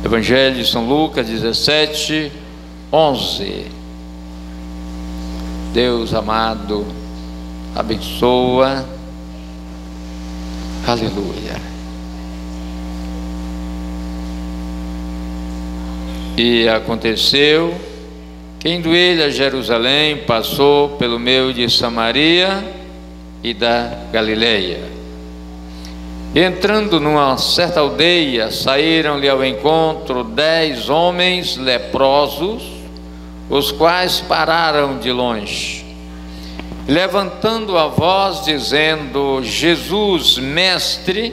Evangelho de São Lucas 17, 11. Deus amado, abençoa. Aleluia. E aconteceu que, indo ele a Jerusalém, passou pelo meio de Samaria e da Galileia. Entrando numa certa aldeia, saíram-lhe ao encontro 10 homens leprosos, os quais pararam de longe, levantando a voz, dizendo: Jesus, mestre,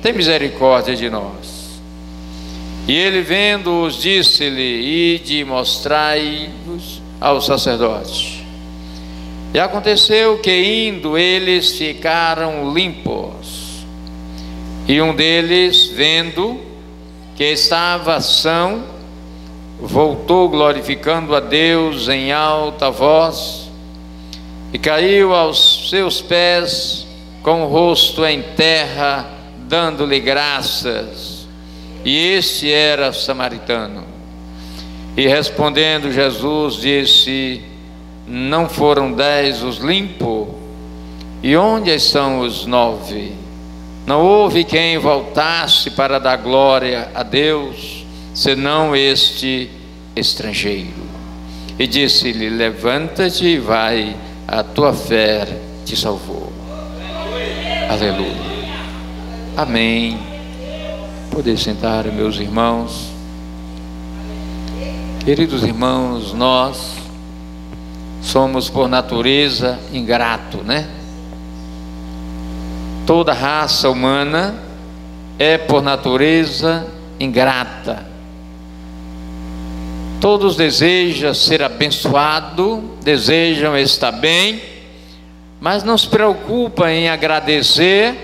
tem misericórdia de nós. E ele, vendo-os, disse-lhe: ide e mostrai-vos ao sacerdote. E aconteceu que, indo, eles ficaram limpos. E um deles, vendo que estava são, voltou glorificando a Deus em alta voz, e caiu aos seus pés com o rosto em terra, dando-lhe graças. E este era samaritano. E respondendo Jesus, disse: não foram 10 os limpos? E onde estão os 9? Não houve quem voltasse para dar glória a Deus, senão este estrangeiro. E disse-lhe: levanta-te e vai, a tua fé te salvou. Aleluia. Amém. Poder sentar, meus irmãos. Queridos irmãos, nós somos por natureza ingrato, né? Toda raça humana é por natureza ingrata. Todos desejam ser abençoado, desejam estar bem, mas não se preocupam em agradecer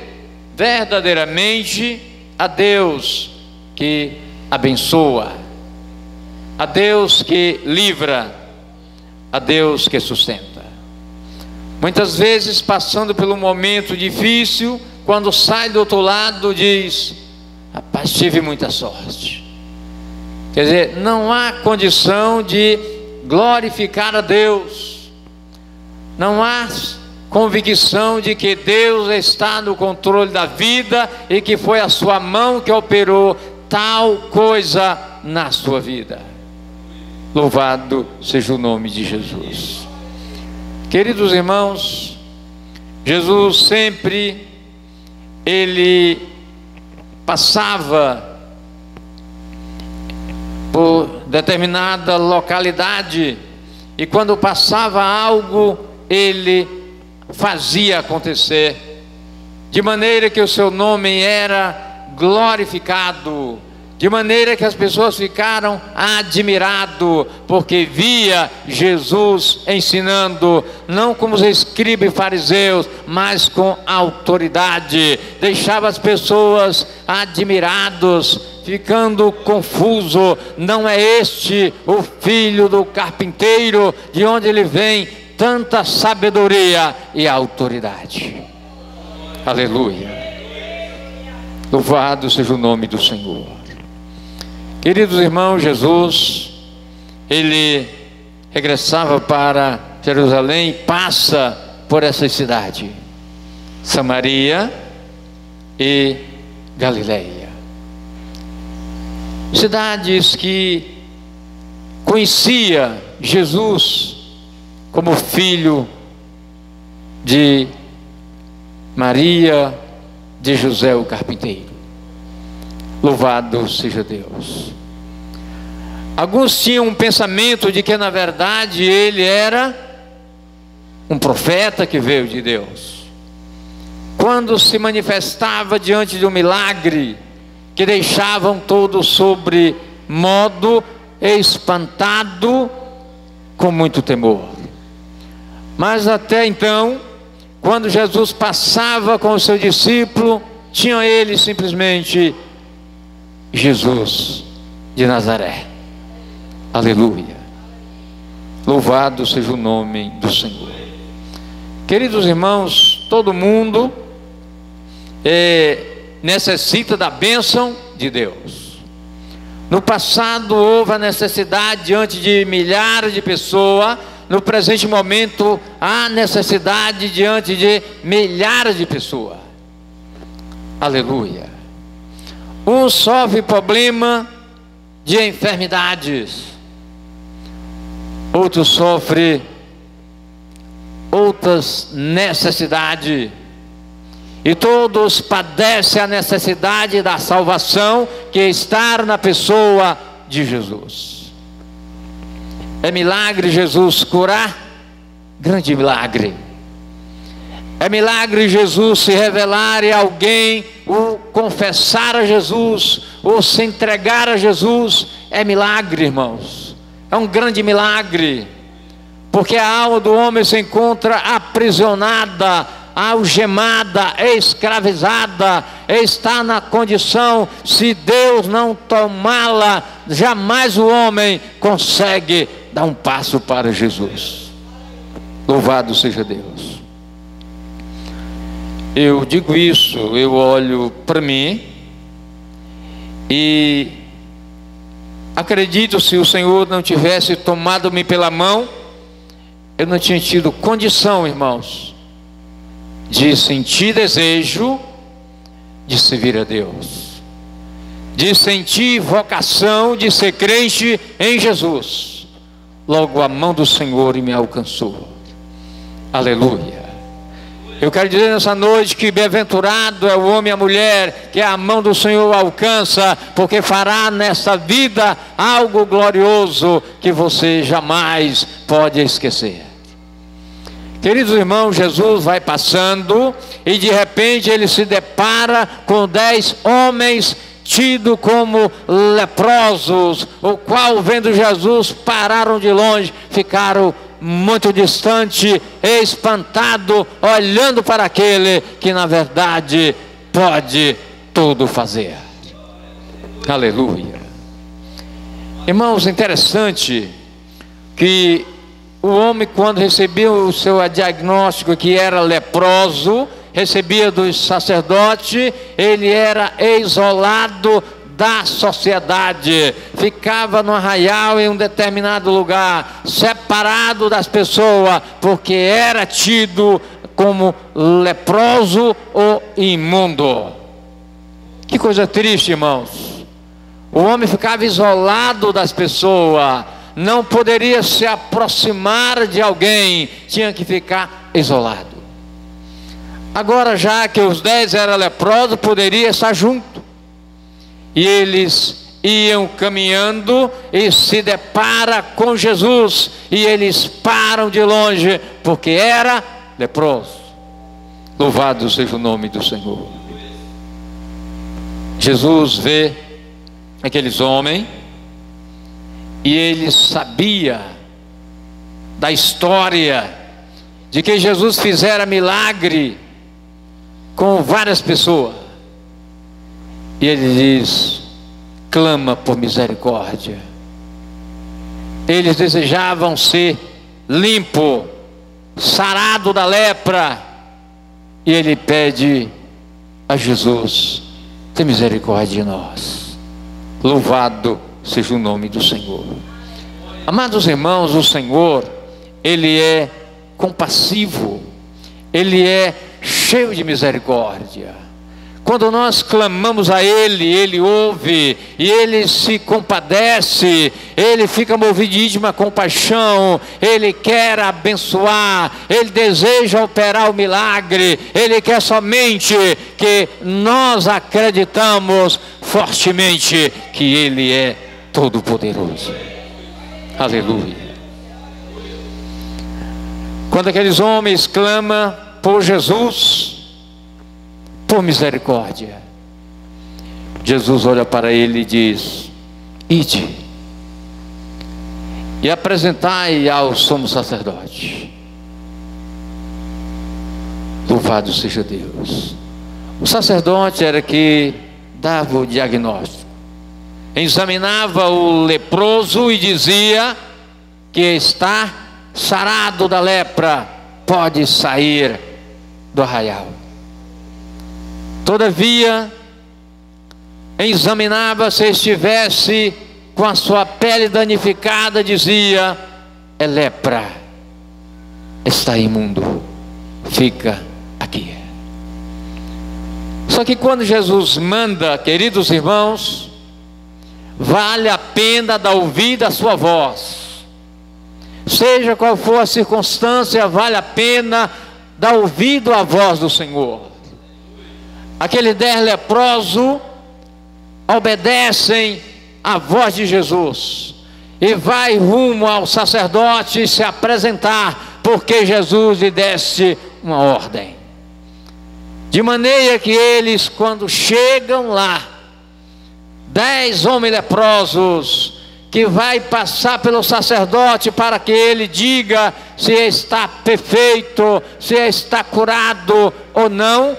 verdadeiramente a Deus que abençoa, a Deus que livra, a Deus que sustenta. Muitas vezes, passando por um momento difícil, quando sai do outro lado, diz: rapaz, tive muita sorte. Quer dizer, não há condição de glorificar a Deus, não há convicção de que Deus está no controle da vida e que foi a sua mão que operou tal coisa na sua vida. Louvado seja o nome de Jesus. Queridos irmãos, Jesus sempre, ele passava por determinada localidade, e quando passava algo, ele fazia acontecer, de maneira que o seu nome era glorificado, de maneira que as pessoas ficaram admiradas, porque via Jesus ensinando, não como os escribas e fariseus, mas com autoridade. Deixava as pessoas admiradas, ficando confuso: não é este o filho do carpinteiro? De onde ele vem tanta sabedoria e autoridade? Aleluia. Louvado seja o nome do Senhor. Queridos irmãos, Jesus, ele regressava para Jerusalém e passa por essa cidade, Samaria e Galileia. Cidades que conhecia Jesus como filho de Maria, de José o carpinteiro. Louvado seja Deus. Alguns tinham um pensamento de que na verdade ele era um profeta que veio de Deus. Quando se manifestava diante de um milagre, que deixavam todos sobre modo espantado, com muito temor. Mas até então, quando Jesus passava com o seu discípulo, tinham eles simplesmente: Jesus de Nazaré. Aleluia. Louvado seja o nome do Senhor. Queridos irmãos, todo mundo necessita da bênção de Deus. No passado houve a necessidade diante de milhares de pessoas. No presente momento há necessidade diante de milhares de pessoas. Aleluia. Um sofre problema de enfermidades, outro sofre outras necessidades, e todos padecem a necessidade da salvação que está na pessoa de Jesus. É milagre Jesus curar? Grande milagre. É milagre Jesus se revelar a alguém, ou confessar a Jesus, ou se entregar a Jesus. É milagre, irmãos. É um grande milagre, porque a alma do homem se encontra aprisionada, algemada, escravizada, está na condição, se Deus não tomá-la, jamais o homem consegue dar um passo para Jesus. Louvado seja Deus. Eu digo isso, eu olho para mim e acredito, se o Senhor não tivesse tomado-me pela mão, eu não tinha tido condição, irmãos, de sentir desejo de servir a Deus, de sentir vocação de ser crente em Jesus. Logo a mão do Senhor me alcançou. Aleluia. Eu quero dizer nessa noite que bem-aventurado é o homem e a mulher que a mão do Senhor alcança, porque fará nessa vida algo glorioso que você jamais pode esquecer. Queridos irmãos, Jesus vai passando e de repente ele se depara com 10 homens tidos como leprosos, o qual, vendo Jesus, pararam de longe, ficaram muito distante, espantado, olhando para aquele que na verdade pode tudo fazer. Aleluia. Irmãos, interessante que o homem, quando recebia o seu diagnóstico que era leproso, recebia dos sacerdotes, ele era isolado da sociedade, ficava no arraial em um determinado lugar, separado das pessoas, porque era tido como leproso ou imundo. Que coisa triste, irmãos. O homem ficava isolado das pessoas, não poderia se aproximar de alguém, tinha que ficar isolado. Agora, já que os 10 eram leprosos, poderia estar junto. E eles iam caminhando e se depara com Jesus, e eles param de longe, porque era leproso. Louvado seja o nome do Senhor. Jesus vê aqueles homens, e ele sabia da história de que Jesus fizera milagre com várias pessoas. E ele diz: clama por misericórdia. Eles desejavam ser limpo, sarado da lepra, e ele pede a Jesus: tem misericórdia de nós. Louvado seja o nome do Senhor. Amados irmãos, o Senhor, Ele é compassivo, Ele é cheio de misericórdia. Quando nós clamamos a Ele, Ele ouve, e Ele se compadece, Ele fica movido de íntima compaixão, Ele quer abençoar, Ele deseja operar o milagre, Ele quer somente que nós acreditamos fortemente que Ele é todo-poderoso. Aleluia. Quando aqueles homens clamam por Jesus, por misericórdia, Jesus olha para ele e diz: ide e apresentai ao sumo sacerdote. Louvado seja Deus. O sacerdote era que dava o diagnóstico, examinava o leproso e dizia que está sarado da lepra, pode sair do arraial. Todavia, examinava se estivesse com a sua pele danificada, dizia: é lepra, está imundo, fica aqui. Só que quando Jesus manda, queridos irmãos, vale a pena dar ouvido à sua voz. Seja qual for a circunstância, vale a pena dar ouvido à voz do Senhor. Aqueles 10 leprosos obedecem à voz de Jesus e vai rumo ao sacerdote se apresentar, porque Jesus lhe desse uma ordem. De maneira que eles, quando chegam lá, 10 homens leprosos, que vai passar pelo sacerdote para que ele diga se está perfeito, se está curado ou não,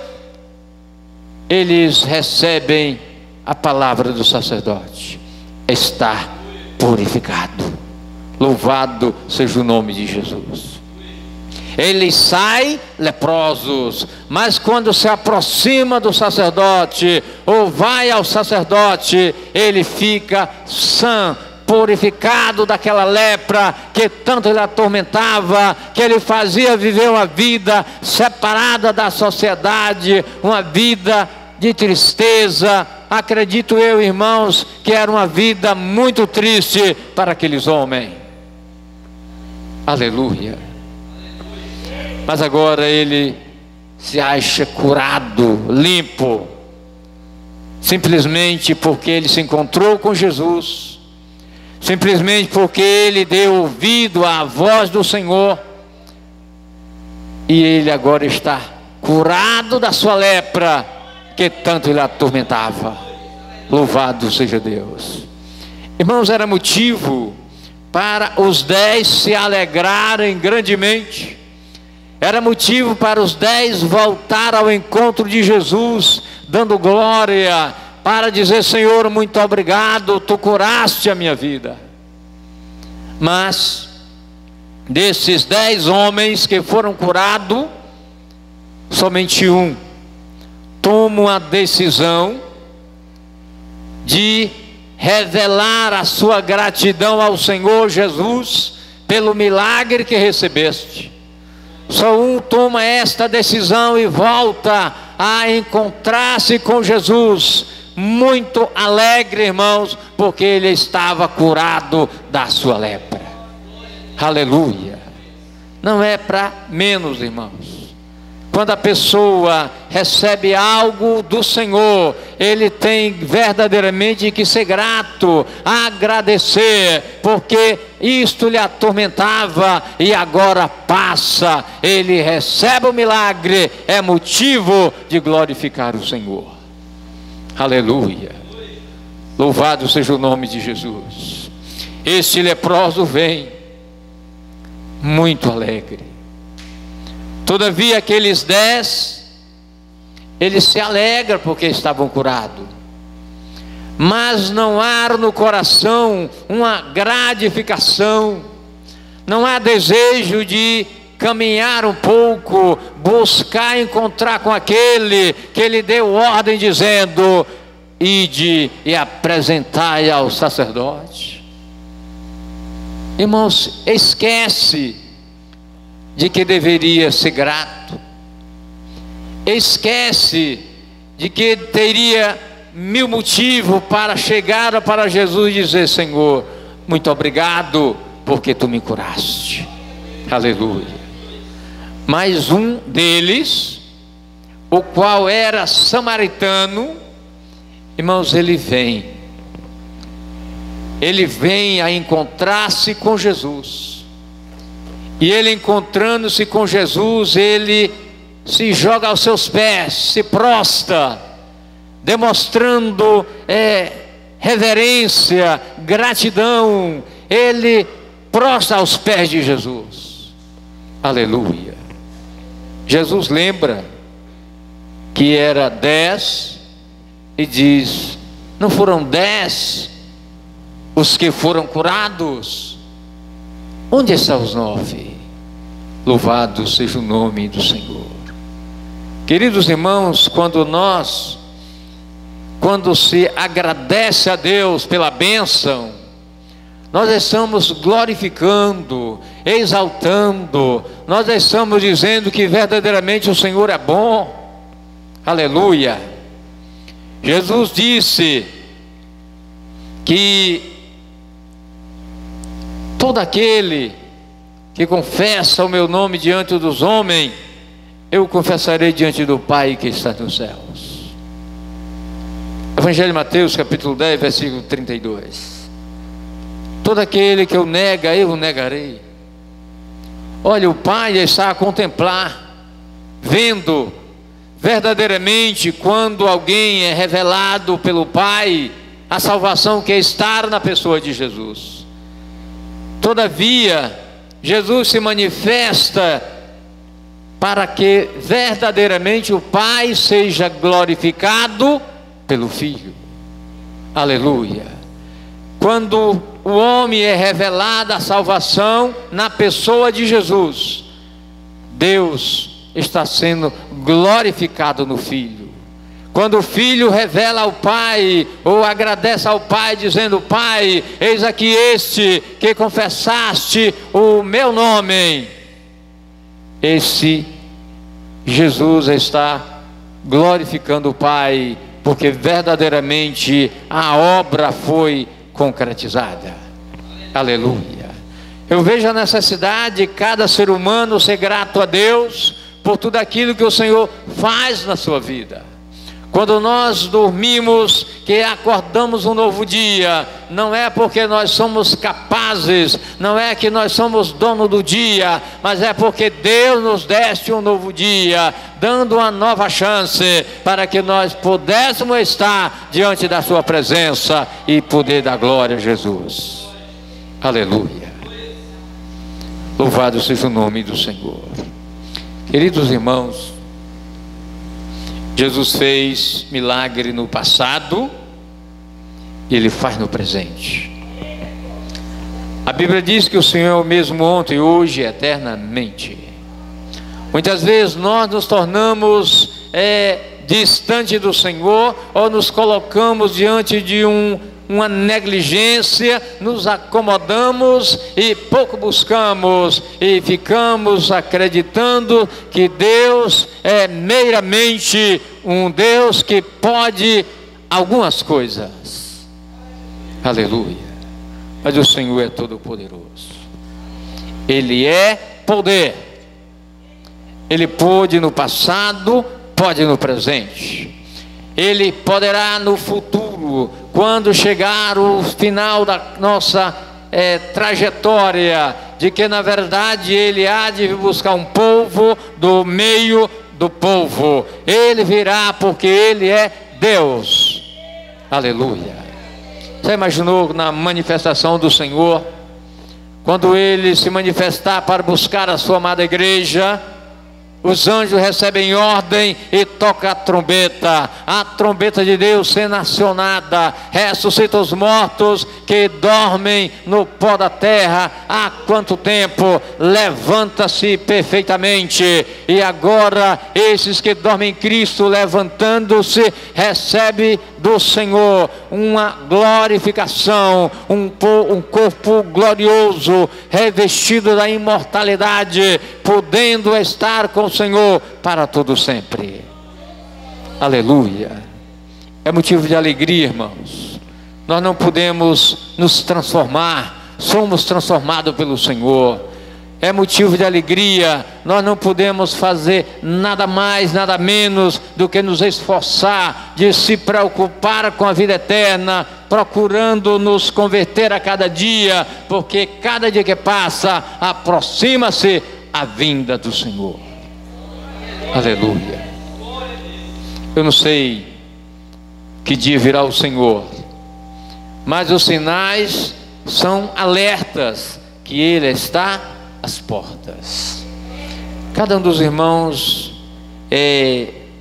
eles recebem a palavra do sacerdote: está purificado. Louvado seja o nome de Jesus. Eles saem leprosos, mas quando se aproxima do sacerdote, ou vai ao sacerdote, ele fica sã, purificado daquela lepra que tanto ele atormentava, que ele fazia viver uma vida separada da sociedade, uma vida de tristeza. Acredito eu, irmãos, que era uma vida muito triste para aqueles homens. Aleluia. Mas agora ele se acha curado, limpo, simplesmente porque ele se encontrou com Jesus, simplesmente porque ele deu ouvido à voz do Senhor, e ele agora está curado da sua lepra que tanto ele atormentava. Louvado seja Deus. Irmãos, era motivo para os 10 se alegrarem grandemente, era motivo para os 10 voltar ao encontro de Jesus, dando glória, para dizer: Senhor, muito obrigado, tu curaste a minha vida. Mas desses 10 homens que foram curados, somente um toma uma decisão de revelar a sua gratidão ao Senhor Jesus pelo milagre que recebeste. Só um toma esta decisão e volta a encontrar-se com Jesus, muito alegre, irmãos, porque ele estava curado da sua lepra. Aleluia. Não é para menos, irmãos. Quando a pessoa recebe algo do Senhor, ele tem verdadeiramente que ser grato, agradecer, porque isto lhe atormentava e agora passa. Ele recebe o milagre, é motivo de glorificar o Senhor. Aleluia. Louvado seja o nome de Jesus. Este leproso vem muito alegre. Todavia aqueles 10, eles se alegram porque estavam curados, mas não há no coração uma gratificação, não há desejo de caminhar um pouco, buscar encontrar com aquele que lhe deu ordem dizendo: ide e apresentai ao sacerdote. Irmãos, esquece de que deveria ser grato, esquece de que teria 1000 motivos para chegar para Jesus e dizer: Senhor, muito obrigado porque tu me curaste. Aleluia. Mas um deles, o qual era samaritano, irmãos, ele vem a encontrar-se com Jesus. E ele, encontrando-se com Jesus, ele se joga aos seus pés, se prostra, demonstrando reverência, gratidão. Ele prostra aos pés de Jesus. Aleluia. Jesus lembra que era 10 e diz: não foram 10 os que foram curados? Onde estão os 9? Louvado seja o nome do Senhor. Queridos irmãos, quando se agradece a Deus pela bênção, nós estamos glorificando, exaltando, nós estamos dizendo que verdadeiramente o Senhor é bom. Aleluia. Jesus disse que todo aquele que confessa o meu nome diante dos homens, eu confessarei diante do Pai que está nos céus. Evangelho de Mateus, capítulo 10, versículo 32. Todo aquele que eu nega, eu o negarei. Olha, o Pai está a contemplar, vendo verdadeiramente quando alguém é revelado pelo Pai, a salvação que é estar na pessoa de Jesus. Todavia, Jesus se manifesta para que verdadeiramente o Pai seja glorificado pelo Filho. Aleluia. Quando o homem é revelado a salvação na pessoa de Jesus, Deus está sendo glorificado no Filho. Quando o Filho revela ao Pai, ou agradece ao Pai, dizendo: Pai, eis aqui este que confessaste o meu nome. Esse Jesus está glorificando o Pai, porque verdadeiramente a obra foi concretizada. Aleluia. Eu vejo a necessidade de cada ser humano ser grato a Deus por tudo aquilo que o Senhor faz na sua vida. Quando nós dormimos, que acordamos um novo dia, não é porque nós somos capazes, não é que nós somos dono do dia, mas é porque Deus nos deste um novo dia, dando uma nova chance para que nós pudéssemos estar diante da sua presença e poder dar glória a Jesus. Aleluia. Louvado seja o nome do Senhor. Queridos irmãos, Jesus fez milagre no passado, e Ele faz no presente. A Bíblia diz que o Senhor é o mesmo ontem, hoje e eternamente. Muitas vezes nós nos tornamos distante do Senhor, ou nos colocamos diante de uma negligência, nos acomodamos e pouco buscamos, e ficamos acreditando que Deus é meramente um Deus que pode algumas coisas. Aleluia. Mas o Senhor é todo poderoso, Ele é poder. Ele pôde no passado, pode no presente, Ele poderá no futuro, quando chegar o final da nossa trajetória, de que na verdade Ele há de buscar um povo do meio do povo. Ele virá porque Ele é Deus. Aleluia. Você imaginou na manifestação do Senhor, quando Ele se manifestar para buscar a sua amada igreja, os anjos recebem ordem e tocam a trombeta de Deus sendo acionada, ressuscita os mortos que dormem no pó da terra há quanto tempo, levanta-se perfeitamente, e agora esses que dormem em Cristo, levantando-se, recebe do Senhor uma glorificação, um corpo glorioso, revestido da imortalidade, podendo estar com o Senhor para todo sempre. Aleluia. É motivo de alegria, irmãos. Nós não podemos nos transformar, somos transformados pelo Senhor. É motivo de alegria. Nós não podemos fazer nada mais, nada menos do que nos esforçar de se preocupar com a vida eterna, procurando nos converter a cada dia, porque cada dia que passa aproxima-se a vinda do Senhor. Aleluia. Eu não sei que dia virá o Senhor, mas os sinais são alertas que Ele está às portas. Cada um dos irmãos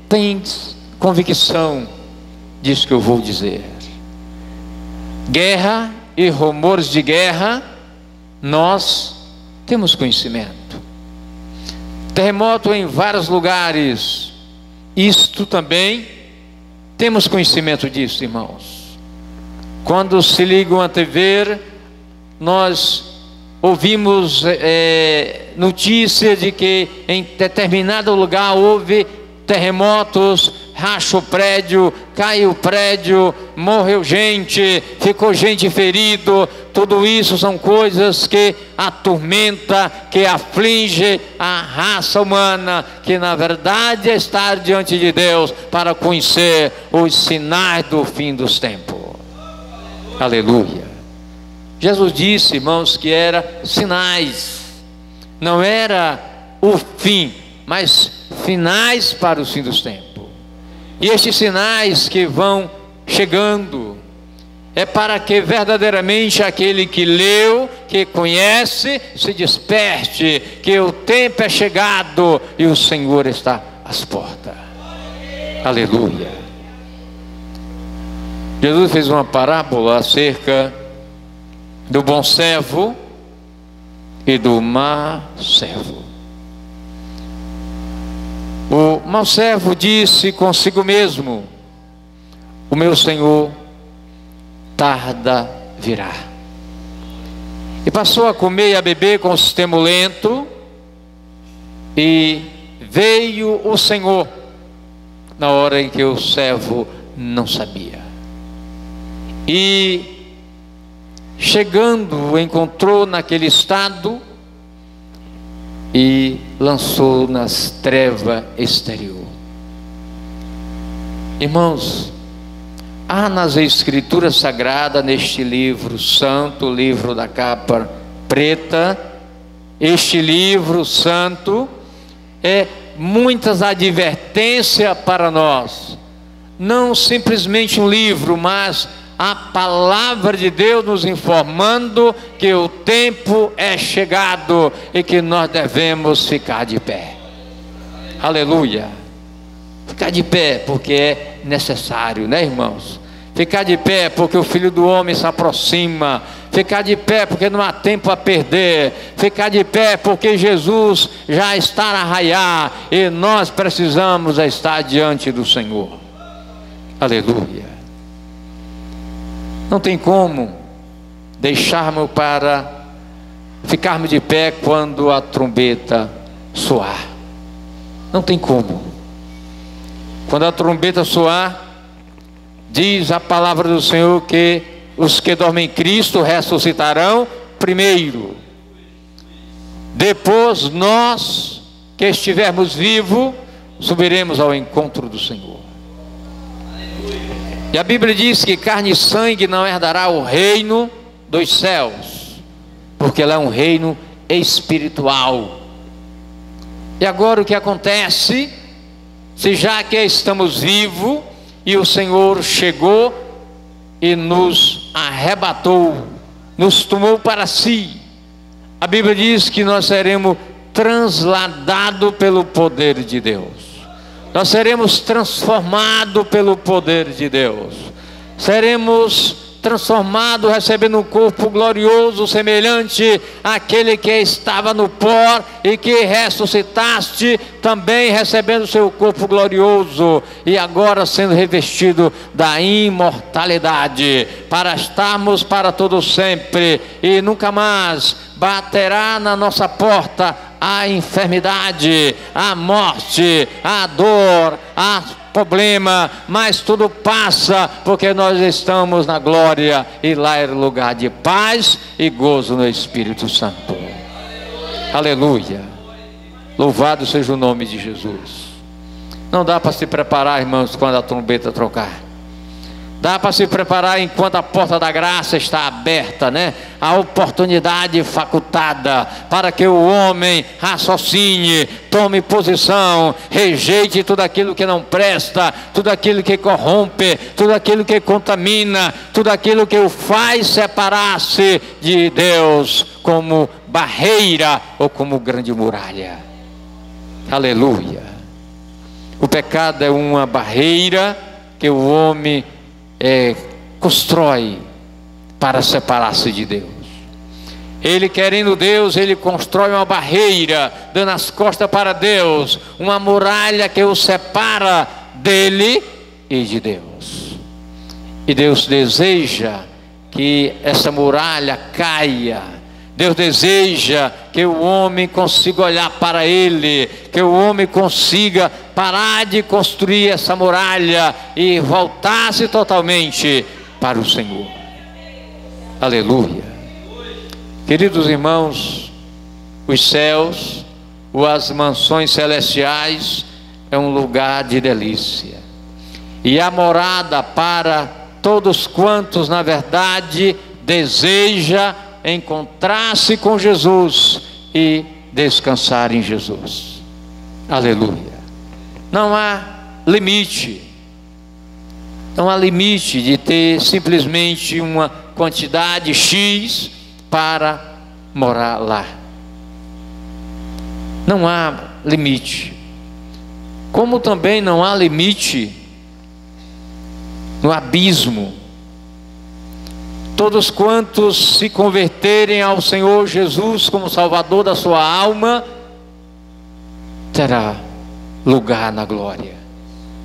tem convicção disso que eu vou dizer. Guerra e rumores de guerra, nós temos conhecimento. Terremoto em vários lugares, isto também temos conhecimento disso, irmãos. Quando se liga uma TV, nós ouvimos notícia de que em determinado lugar houve terremotos, racha o prédio, cai o prédio, morreu gente, ficou gente ferido. Tudo isso são coisas que atormenta, que aflige a raça humana, que na verdade está diante de Deus para conhecer os sinais do fim dos tempos. Aleluia. Jesus disse, irmãos, que era sinais, não era o fim, mas sinais para o fim dos tempos. E estes sinais que vão chegando é para que verdadeiramente aquele que leu, que conhece, se desperte, que o tempo é chegado e o Senhor está às portas. Aleluia. Jesus fez uma parábola acerca do bom servo e do mau servo. O mau servo disse consigo mesmo: o meu senhor tarda virá. E passou a comer e a beber com sistema lento. E veio o Senhor na hora em que o servo não sabia. E chegando, encontrou naquele estado e lançou nas trevas exterior. Irmãos, há nas Escrituras Sagradas, neste livro santo, livro da capa preta, este livro santo muitas advertências para nós. Não simplesmente um livro, mas a palavra de Deus nos informando que o tempo é chegado e que nós devemos ficar de pé. Aleluia. Ficar de pé porque é necessário, né, irmãos? Ficar de pé porque o Filho do Homem se aproxima. Ficar de pé porque não há tempo a perder. Ficar de pé porque Jesus já está a raiar e nós precisamos estar diante do Senhor. Aleluia. Não tem como deixarmos para ficarmos de pé quando a trombeta soar. Não tem como. Quando a trombeta soar, diz a palavra do Senhor que os que dormem em Cristo ressuscitarão primeiro. Depois nós que estivermos vivos subiremos ao encontro do Senhor. E a Bíblia diz que carne e sangue não herdará o reino dos céus, porque ela é um reino espiritual. E agora o que acontece? Se já que estamos vivos e o Senhor chegou e nos arrebatou, nos tomou para si, a Bíblia diz que nós seremos transladados pelo poder de Deus. Nós seremos transformados pelo poder de Deus. Seremos transformados, recebendo um corpo glorioso, semelhante àquele que estava no pó e que ressuscitaste, também recebendo seu corpo glorioso, e agora sendo revestido da imortalidade, para estarmos para todo sempre, e nunca mais baterá na nossa porta a enfermidade, a morte, a dor, a problema, mas tudo passa, porque nós estamos na glória, e lá é lugar de paz e gozo no Espírito Santo. Aleluia. Louvado seja o nome de Jesus. Não dá para se preparar, irmãos, quando a trombeta trocar. Dá para se preparar enquanto a porta da graça está aberta, né? A oportunidade facultada para que o homem raciocine, tome posição, rejeite tudo aquilo que não presta, tudo aquilo que corrompe, tudo aquilo que contamina, tudo aquilo que o faz separar-se de Deus, como barreira ou como grande muralha. Aleluia. O pecado é uma barreira que o homem constrói para separar-se de Deus. Ele, querendo Deus, ele constrói uma barreira, dando as costas para Deus, uma muralha que o separa dele e de Deus. E Deus deseja que essa muralha caia. Deus deseja que o homem consiga olhar para Ele, que o homem consiga parar de construir essa muralha e voltar-se totalmente para o Senhor. Aleluia. Queridos irmãos, os céus, as mansões celestiais, é um lugar de delícia, e a morada para todos quantos na verdade deseja encontrar-se com Jesus e descansar em Jesus. Aleluia. Não há limite, não há limite de ter simplesmente uma quantidade X para morar lá. Não há limite. Como também não há limite no abismo. Todos quantos se converterem ao Senhor Jesus como Salvador da sua alma, terá lugar na glória,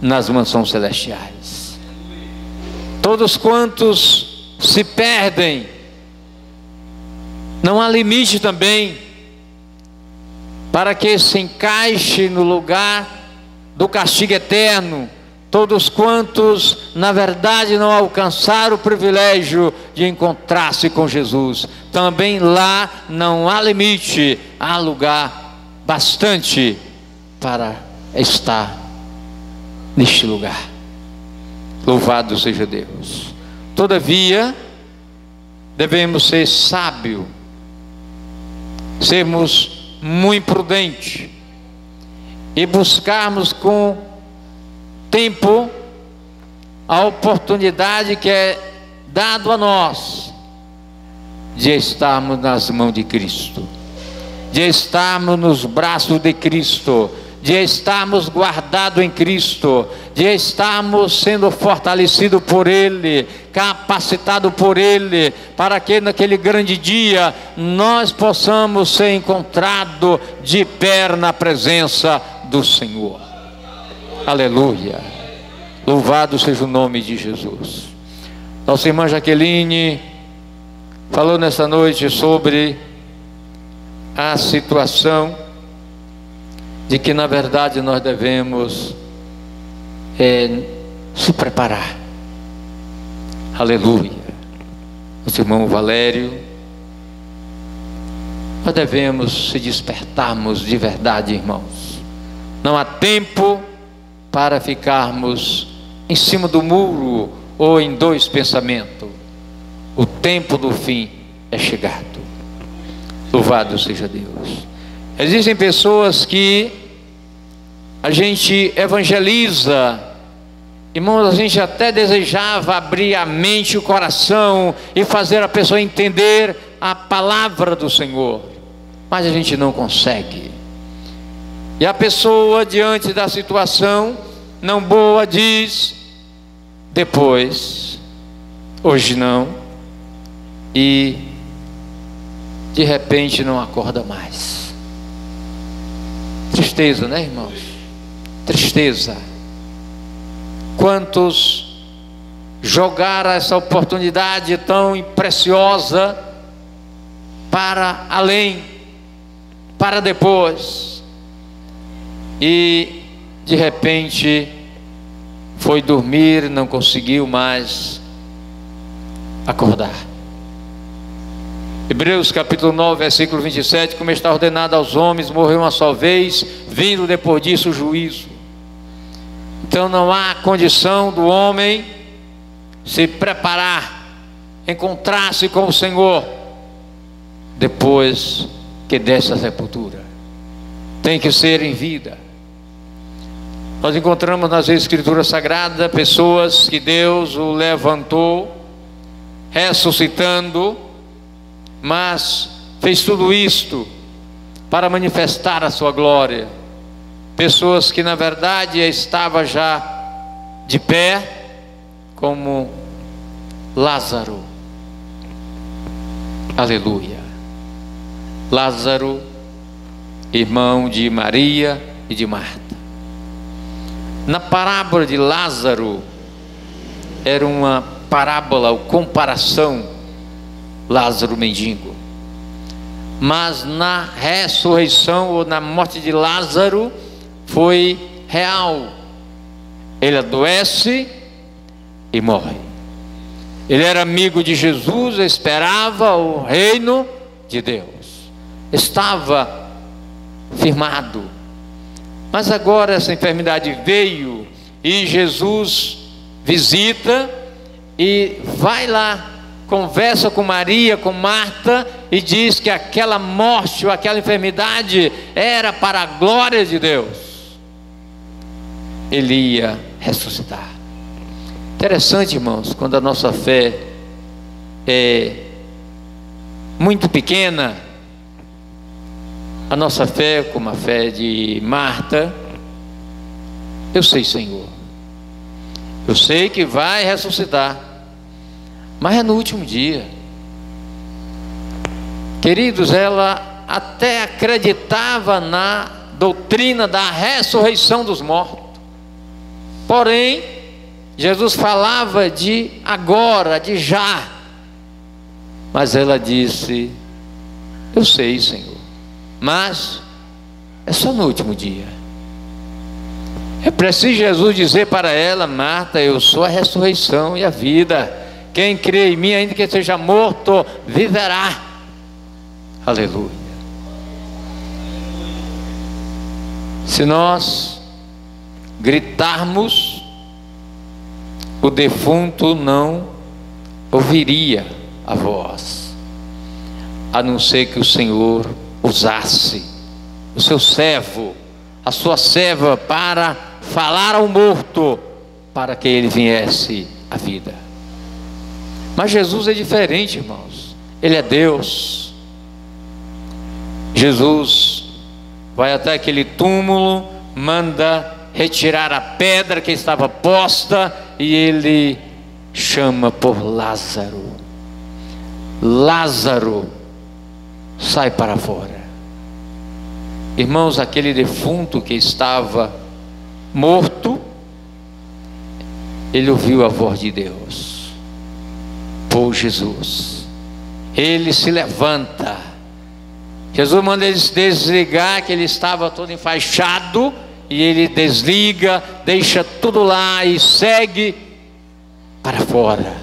nas mansões celestiais. Todos quantos se perdem, não há limite também para que se encaixe no lugar do castigo eterno. Todos quantos na verdade não alcançaram o privilégio de encontrar-se com Jesus, também lá não há limite, há lugar bastante para estar neste lugar. Louvado seja Deus. Todavia, devemos ser sábios, sermos muito prudentes e buscarmos com tempo a oportunidade que é dado a nós de estarmos nas mãos de Cristo, de estarmos nos braços de Cristo, de estarmos guardados em Cristo, de estarmos sendo fortalecidos por Ele, capacitados por Ele, para que naquele grande dia nós possamos ser encontrados de pé na presença do Senhor. Aleluia. Louvado seja o nome de Jesus. Nossa irmã Jaqueline falou nessa noite sobre a situação de que na verdade nós devemos se preparar. Aleluia. Nosso irmão Valério, nós devemos se despertarmos de verdade, irmãos. Não há tempo para ficarmos em cima do muro ou em dois pensamentos. O tempo do fim é chegado. Louvado seja Deus. Existem pessoas que a gente evangeliza, irmãos, a gente até desejava abrir a mente e o coração e fazer a pessoa entender a palavra do Senhor, mas a gente não consegue. E a pessoa, diante da situação não boa, diz: depois, hoje não, e de repente não acorda mais. Tristeza, né, irmãos? Tristeza. Quantos jogaram essa oportunidade tão preciosa para além, para depois, e de repente foi dormir, não conseguiu mais acordar. Hebreus capítulo 9, versículo 27, como está ordenado aos homens morrer uma só vez, vindo depois disso o juízo. Então não há condição do homem se preparar, encontrar-se com o Senhor depois que desce a sepultura. Tem que ser em vida. Nós encontramos nas Escrituras Sagradas pessoas que Deus o levantou, ressuscitando, mas fez tudo isto para manifestar a sua glória. Pessoas que na verdade estavam já de pé, como Lázaro. Aleluia. Lázaro, irmão de Maria e de Marta. Na parábola de Lázaro, era uma parábola ou comparação Lázaro mendigo. Mas na ressurreição ou na morte de Lázaro foi real. Ele adoece e morre. Ele era amigo de Jesus, esperava o reino de Deus, estava firmado. Mas agora essa enfermidade veio e Jesus visita e vai lá, conversa com Maria, com Marta, e diz que aquela morte ou aquela enfermidade era para a glória de Deus. Ele ia ressuscitar. Interessante, irmãos, quando a nossa fé é muito pequena, a nossa fé, como a fé de Marta, eu sei, Senhor, eu sei que vai ressuscitar, mas é no último dia. Queridos, ela até acreditava na doutrina da ressurreição dos mortos, porém Jesus falava de agora, de já, mas ela disse: eu sei, Senhor, mas é só no último dia. É preciso Jesus dizer para ela: Marta, eu sou a ressurreição e a vida, quem crê em mim, ainda que seja morto, viverá. Aleluia. Se nós gritarmos, o defunto não ouviria a voz, a não ser que o Senhor usasse o seu servo, a sua serva, para falar ao morto, para que ele viesse à vida. Mas Jesus é diferente, irmãos. Ele é Deus. Jesus vai até aquele túmulo, manda retirar a pedra que estava posta, e ele chama por Lázaro. Lázaro, sai para fora. Irmãos, aquele defunto que estava morto, ele ouviu a voz de Deus por Jesus. Ele se levanta. Jesus manda ele desligar, que ele estava todo enfaixado, e ele desliga, deixa tudo lá e segue para fora.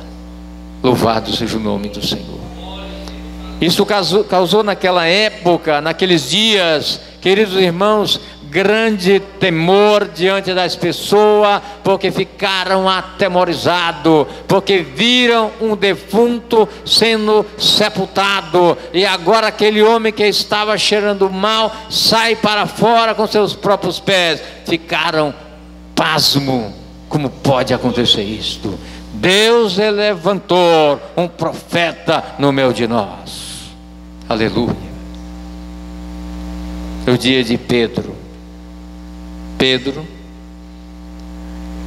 Louvado seja o nome do Senhor. Isso causou naquela época, naqueles dias, queridos irmãos, grande temor diante das pessoas, porque ficaram atemorizados, porque viram um defunto sendo sepultado, e agora aquele homem que estava cheirando mal sai para fora com seus próprios pés. Ficaram pasmo. Como pode acontecer isto? Deus levantou um profeta no meio de nós. Aleluia. O dia de Pedro,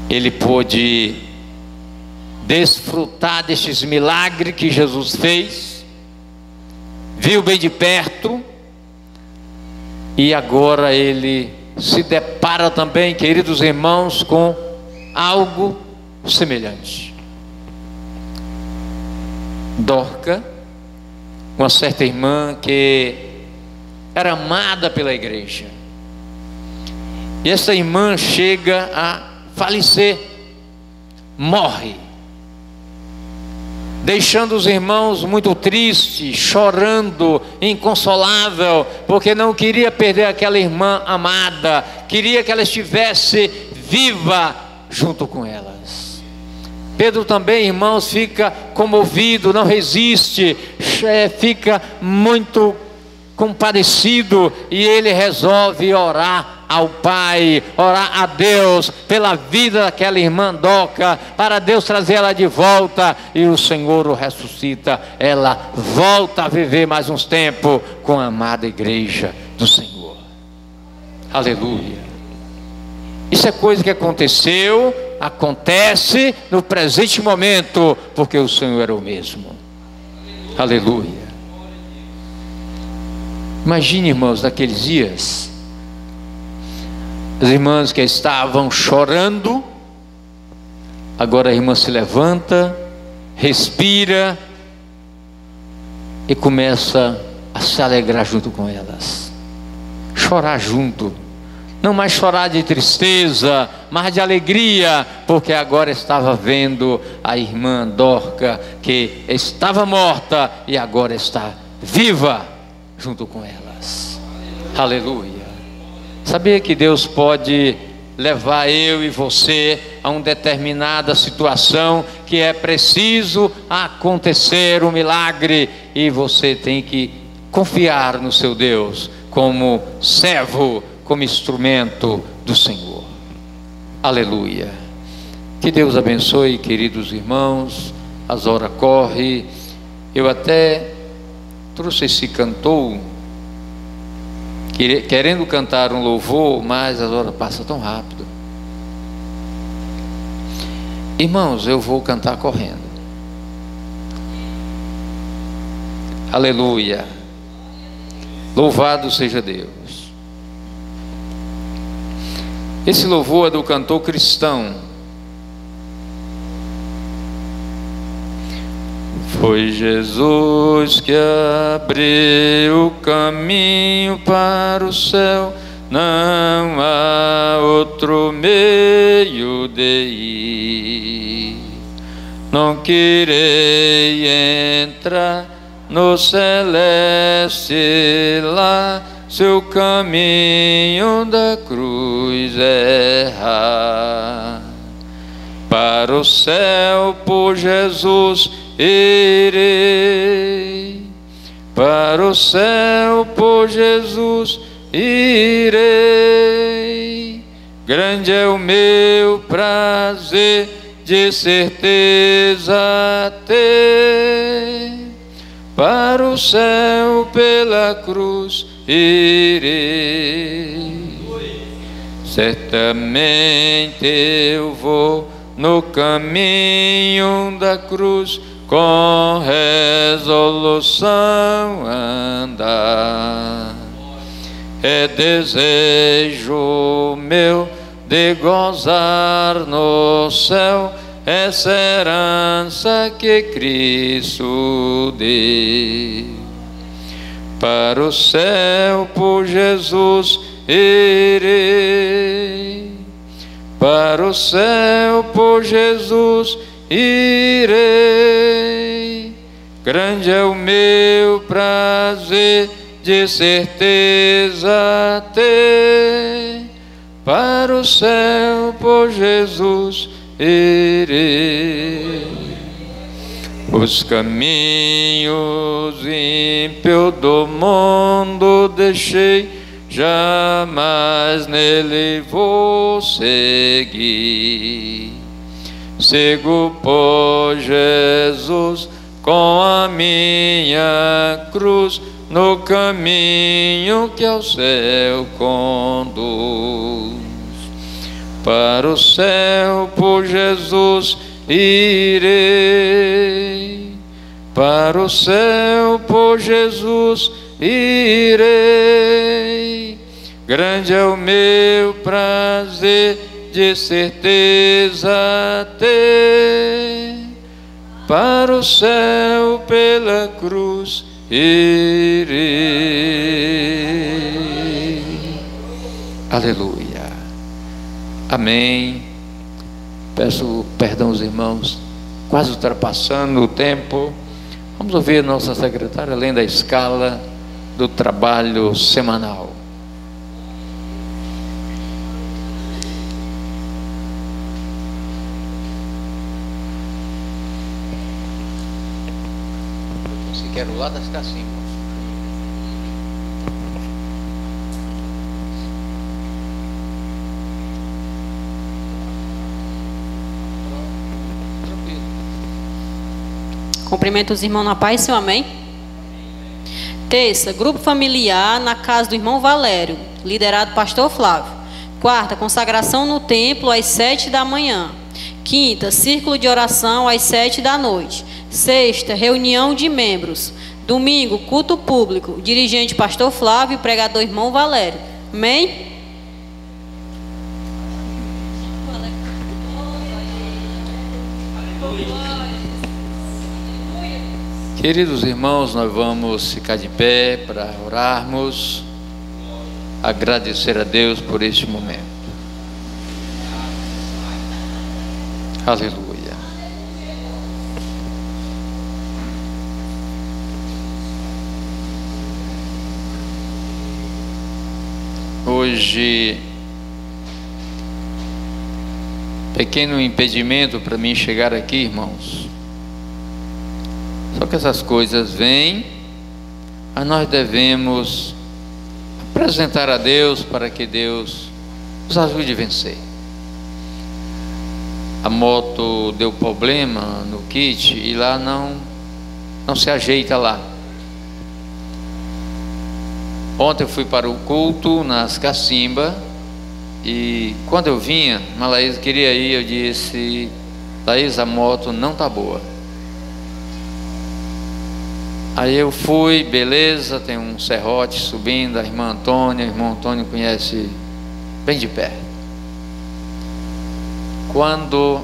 ele pôde desfrutar destes milagres que Jesus fez, viu bem de perto, e agora ele se depara também, queridos irmãos, com algo semelhante. Dorca, uma certa irmã que era amada pela igreja, e essa irmã chega a falecer, morre, deixando os irmãos muito tristes, chorando, inconsolável, porque não queria perder aquela irmã amada, queria que ela estivesse viva junto com elas. Pedro também, irmãos, fica comovido, não resiste, fica muito compadecido, e ele resolve orar ao Pai, orar a Deus pela vida daquela irmã Dorca, para Deus trazer ela de volta, e o Senhor o ressuscita. Ela volta a viver mais uns tempos com a amada igreja do Senhor. Aleluia. Isso é coisa que aconteceu, acontece no presente momento, porque o Senhor era o mesmo. Aleluia. Imagine, irmãos, naqueles dias, as irmãs que estavam chorando, agora a irmã se levanta, respira, e começa a se alegrar junto com elas, chorar junto, não mais chorar de tristeza, mas de alegria, porque agora estava vendo a irmã Dorca, que estava morta e agora está viva junto com elas. Aleluia. Sabia que Deus pode levar eu e você a uma determinada situação que é preciso acontecer um milagre, e você tem que confiar no seu Deus como servo, como instrumento do Senhor. Aleluia. Que Deus abençoe, queridos irmãos. As horas correm. Eu até trouxe esse cantor querendo cantar um louvor, mas as horas passam tão rápido. Irmãos, eu vou cantar correndo. Aleluia. Louvado seja Deus. Esse louvor é do cantor cristão. Foi Jesus que abriu o caminho para o céu, não há outro meio de ir. Não querei entrar no celeste lá, seu caminho da cruz errar. Para o céu por Jesus irei, para o céu por Jesus irei. Grande é o meu prazer, de certeza ter. Para o céu pela cruz irei. Certamente eu vou no caminho da cruz, com resolução andar. É desejo meu de gozar no céu essa herança que Cristo deu. Para o céu por Jesus irei, para o céu por Jesus irei. Grande é o meu prazer, de certeza ter. Para o céu por Jesus irei. Os caminhos ímpios do mundo deixei, jamais nele vou seguir. Sigo por Jesus com a minha cruz, no caminho que ao céu conduz. Para o céu por Jesus irei, para o céu por Jesus irei. Grande é o meu prazer, de certeza ter. Para o céu pela cruz irei. Aleluia. Amém. Peço perdão aos irmãos, quase ultrapassando o tempo. Vamos ouvir a nossa secretária, além da escala do trabalho semanal. Se quer o lado das cacimbas. Cumprimento os irmãos na paz, seu amém. Terça, grupo familiar na casa do irmão Valério, liderado pastor Flávio. Quarta, consagração no templo às 7 da manhã. Quinta, círculo de oração às 7 da noite. Sexta, reunião de membros. Domingo, culto público, dirigente pastor Flávio e pregador irmão Valério. Amém? Queridos irmãos, nós vamos ficar de pé para orarmos, agradecer a Deus por este momento. Aleluia. Hoje, pequeno impedimento para mim chegar aqui, irmãos. Só que essas coisas vêm, mas nós devemos apresentar a Deus para que Deus nos ajude a vencer. A moto deu problema no kit e lá não se ajeita lá. Ontem eu fui para o culto nas Cacimbas e quando eu vinha, a Laís queria ir, eu disse: Laís, a moto não está boa. Aí eu fui, beleza, tem um serrote subindo, a irmã Antônia, o irmão Antônio conhece bem de perto. Quando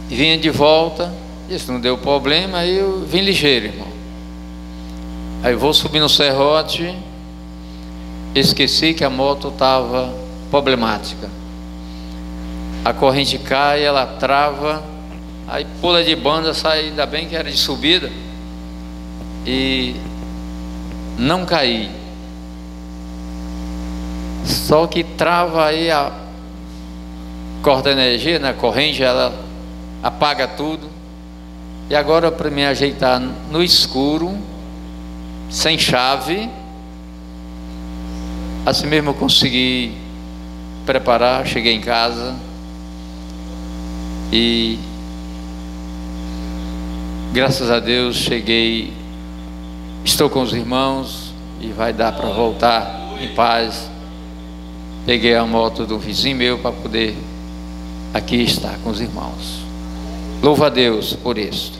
vinha de volta, isso não deu problema, aí eu vim ligeiro, irmão. Aí eu vou subir no serrote, esqueci que a moto estava problemática. A corrente cai, ela trava, aí pula de banda, sai, ainda bem que era de subida, e não caí. Só que trava aí a corta energia, né? A corrente, ela apaga tudo. E agora, para me ajeitar no escuro, sem chave, assim mesmo eu consegui preparar. Cheguei em casa e graças a Deus cheguei, estou com os irmãos e vai dar para voltar em paz. Peguei a moto do vizinho meu para poder aqui estar com os irmãos. Louvo a Deus por isso.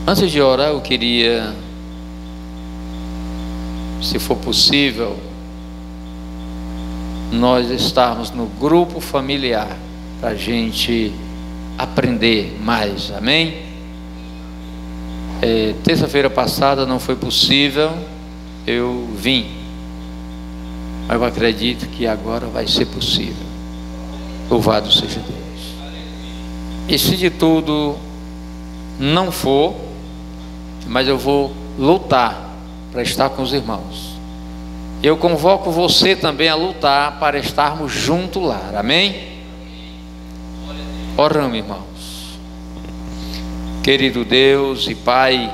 Antes de orar, eu queria, se for possível, nós estarmos no grupo familiar para a gente aprender mais, amém? Terça-feira passada não foi possível, eu vim, mas eu acredito que agora vai ser possível. Louvado seja Deus. E se de tudo não for, mas eu vou lutar para estar com os irmãos. Eu convoco você também a lutar para estarmos juntos lá, amém? Oramos, irmãos. Querido Deus e Pai,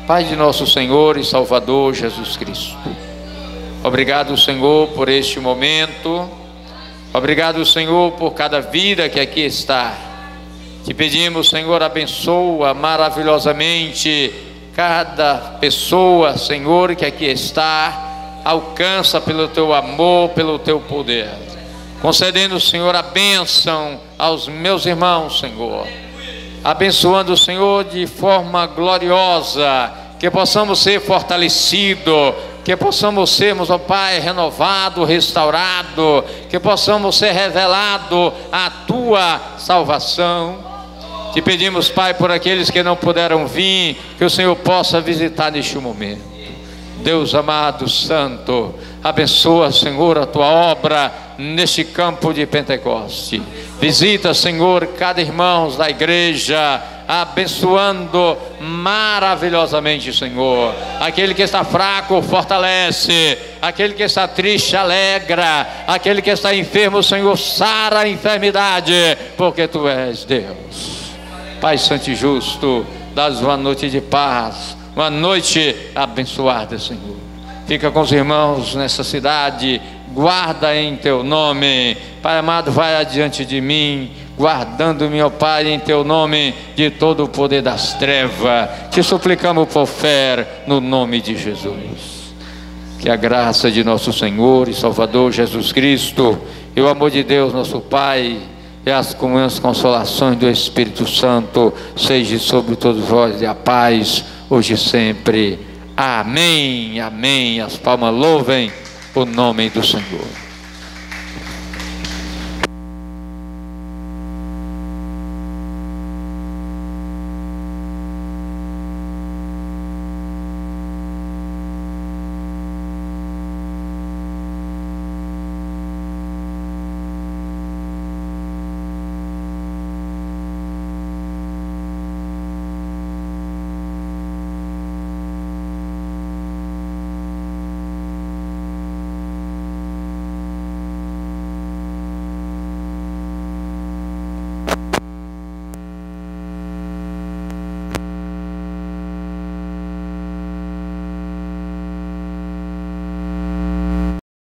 Pai de nosso Senhor e Salvador Jesus Cristo, obrigado, Senhor, por este momento. Obrigado, Senhor, por cada vida que aqui está. Te pedimos, Senhor, abençoa maravilhosamente cada pessoa, Senhor, que aqui está. Alcança pelo teu amor, pelo teu poder, concedendo, Senhor, a bênção aos meus irmãos, Senhor, abençoando, Senhor, de forma gloriosa, que possamos ser fortalecidos, que possamos sermos, ó Pai, renovado, restaurado, que possamos ser revelado a tua salvação. Te pedimos, Pai, por aqueles que não puderam vir, que o Senhor possa visitar neste momento. Deus amado, santo, abençoa, Senhor, a tua obra neste campo de Pentecoste. Visita, Senhor, cada irmão da igreja, abençoando maravilhosamente, Senhor. Aquele que está fraco, fortalece. Aquele que está triste, alegra. Aquele que está enfermo, Senhor, sara a enfermidade, porque tu és Deus. Pai santo e justo, dás uma noite de paz, uma noite abençoada, Senhor. Fica com os irmãos nessa cidade, guarda em teu nome. Pai amado, vai adiante de mim, guardando-me, ó Pai, em teu nome, de todo o poder das trevas. Te suplicamos por fé, no nome de Jesus. Que a graça de nosso Senhor e Salvador Jesus Cristo, e o amor de Deus nosso Pai, e as comunhões, consolações do Espírito Santo, seja sobre todos vós, e a paz, hoje e sempre. Amém, amém. As palmas louvem o nome do Senhor.